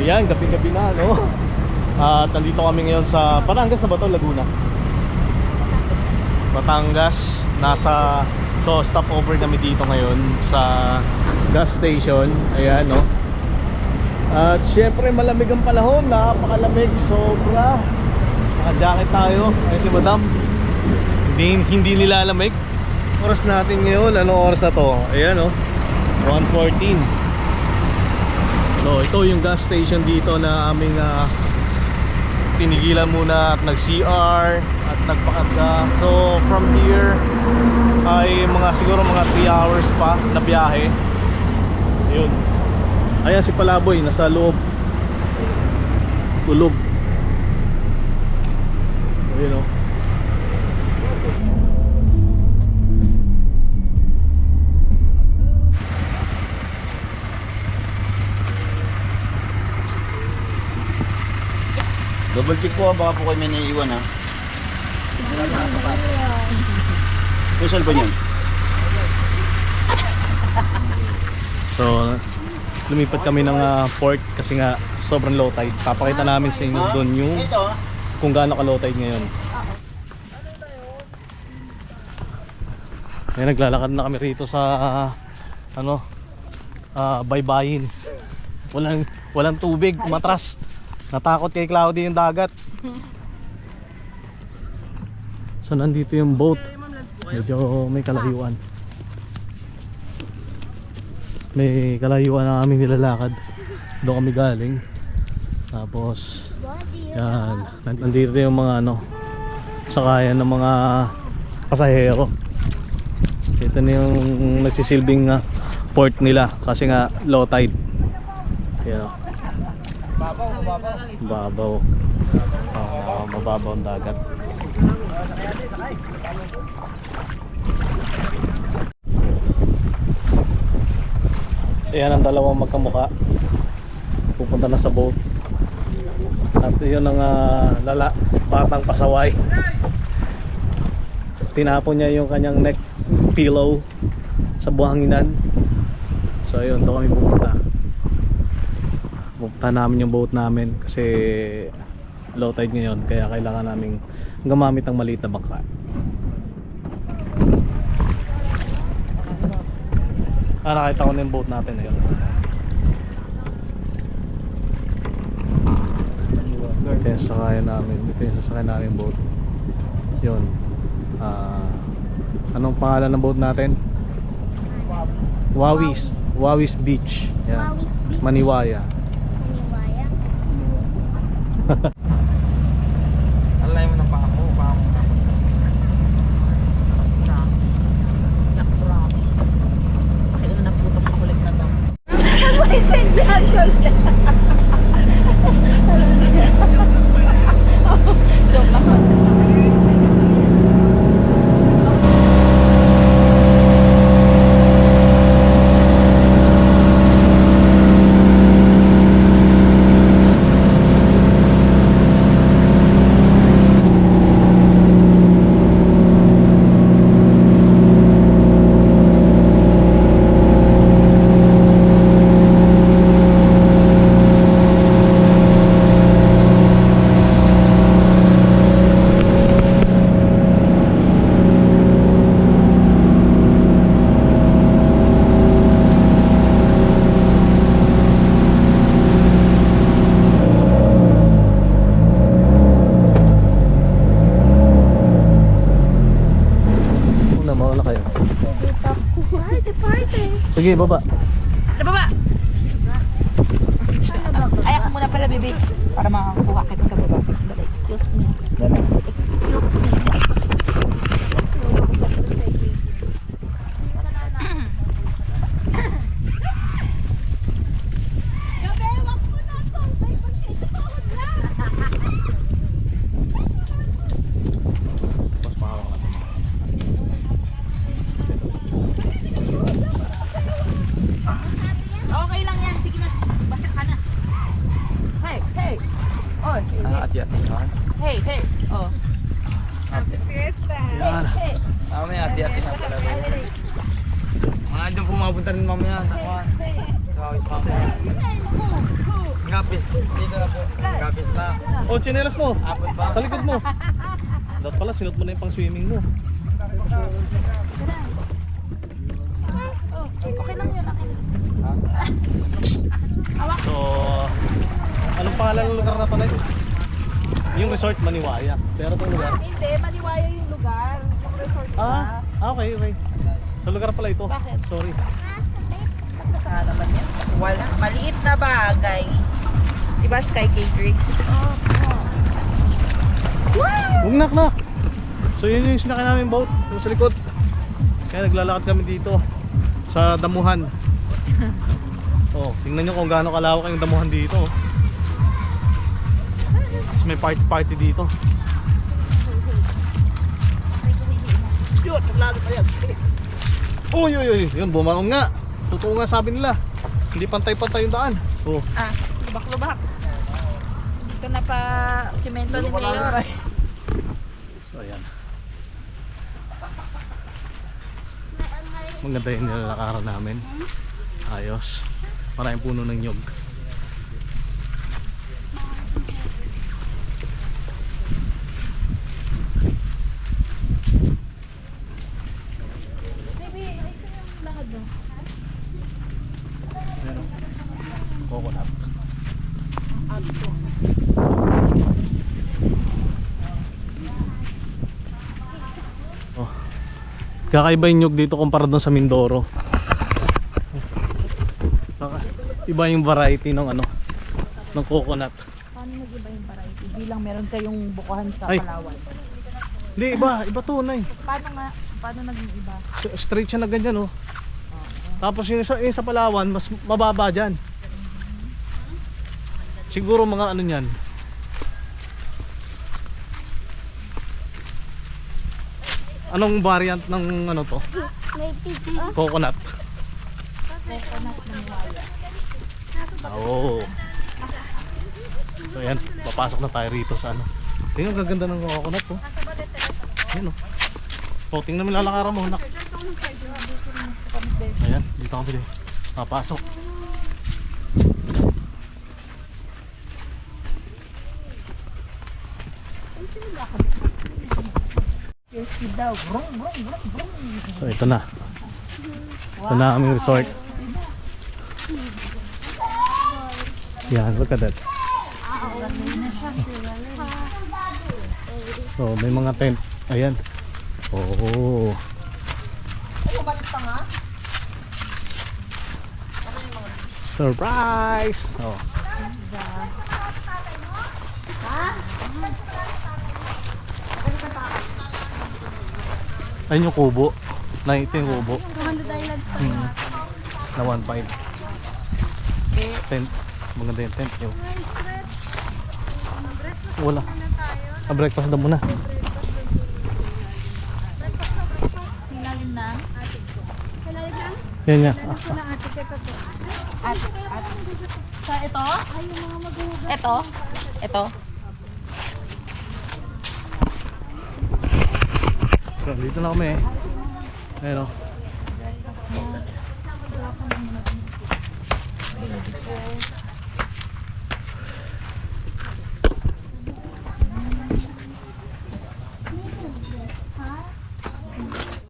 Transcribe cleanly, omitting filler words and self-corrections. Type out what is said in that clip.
Yan, gabi-gabi na, no? At nandito kami ngayon sa Batangas na ba to? Laguna? Batangas. So stopover kami dito ngayon sa gas station. Ayan, no? At syempre malamig ang panahon. Napakalamig, sobra. Naka-jacket tayo. Ayan si madam. Hindi nilalamig. Oras natin ngayon, anong oras na to? Ayan, no? 1:14. So ito yung gas station dito na aming tinigilan muna at nag-CR at nagpakadga. So from here ay siguro mga 3 hours pa na biyahe. Ayun. Ayan si Palaboy nasa loob. Tulog. Ayun, oh. Double check po, baka po kayo may naiiwan ha. Yung cellphone yun. So lumipat kami ng port kasi nga sobrang low tide. Papakita namin sa inyo doon yung kung gaano ka low tide ngayon. Ayan, naglalakad na kami rito sa baybayin. Walang tubig, umatras. Natakot kay Cloudy yung dagat. So nandito yung boat. Medyo may kalayuan. May kalayuan na kami nilalakad. Doon kami galing. Tapos yan, nandito yung mga sakayan ng mga pasahero. Ito na yung nagsisilbing port nila kasi nga low tide. Yan. Babaw. Mababaw ang dagat. Ayan ang dalawang magkamuka. Pupunta na sa boat. At yun ang batang pasaway. Tinapon niya yung kanyang neck pillow sa buhanginan. So ayun, doon kami pupunta. Pupunta namin yung boat namin kasi low tide ngayon, kaya kailangan namin gumamit ng maliit na bangka. Nakita ko na yung boat natin ayun. Ito yung sakayan namin. Ito yung sasakyan namin boat. Yun. Anong pangalan ng boat natin? Wawis Beach. Yan. Maniwaya. Alay mo ng pangako. Bakit na naputok ang kulit na daw? May sendyan! Joke lang. Sige, baba. Baba! Ay, ako muna pala, baby. Para makakuha kita sa baba. Excuse me. Excuse me. Okay lang yan. Sige na. Basta ka na. Hey, hey. Oh, hey, hey. Oh. Happy Fiesta. Yan. Hey, Mamaya, ati-ati na pala. Mga andyan pumapunta rin mamaya. hey. Ngapis. Dito na po. Ngapis na. Oh, chinelas mo. Abot ba? Sa likod mo. Dapat pala, sinot mo na yung pang swimming mo. Oh, okay lang yun. Okay. Hawak. So, anong pangalan ng lugar na to na? Yung resort Maniwaya. Pero itong lugar? Hindi, maliwaya yung lugar. Yung resort ba? Okay, okay. Sa lugar pala ito. Bakit? Sorry. Saan naman yan? Wala. Maliit na bagay. Diba Sky K-Drinks? Huwag nak. So yun yung sinakay namin boat, yung sa likod. Kaya naglalakad kami dito sa damuhan. Oh, tingnan nyo kung gaano kalawak yung damuhan dito. Tapos may party dito. Yun, lalo pa yan. Uy, yun, bumangon nga. Totoo nga sabi nila. Hindi pantay-pantay yung daan. Oh. Ah, lubak-lubak. Dito na pa simento ni Mayor. So ayan. Maganda yung nilalakaran namin. Ayos. Maraming puno ng nyog. Baby, ayos na yung lakad mo. Ayan o. Coconut. Oh. Kakaiba yung nyog dito kumpara doon sa Mindoro. Iba yung variety ng ano, ng coconut. Paano nag-iba yung variety? Bilang meron kayong bukuhan sa Ay. Palawan. Hindi, iba tunay. Paano nga? Paano nag-iba? Straight siya na ganyan oh. Tapos yung sa Palawan, mas mababa dyan. Siguro mga ano yan. Anong variant ng ano to? Coconut. Coconut ng wala. Oo. So ayan, papasok na tayo rito sa ano. Tingnan, gaganda ng coconut oh. Ayan oh. O, tingnan mo lalakaran mo, nak. Ayan, dito kami din. Papasok. So ito na. Ito na aming resort. Yan, look at that. So may mga tent. Ayan. Oh. Surprise! Oh. Ayun yung kubo. Nakita yung kubo. Na 1.5. Tent. Maganda yung tent yun. Wala. Breakfast na muna. Ilalim na. Yan nga. At sa ito? Ito? Ito? So, dito na kami eh. Ayun o.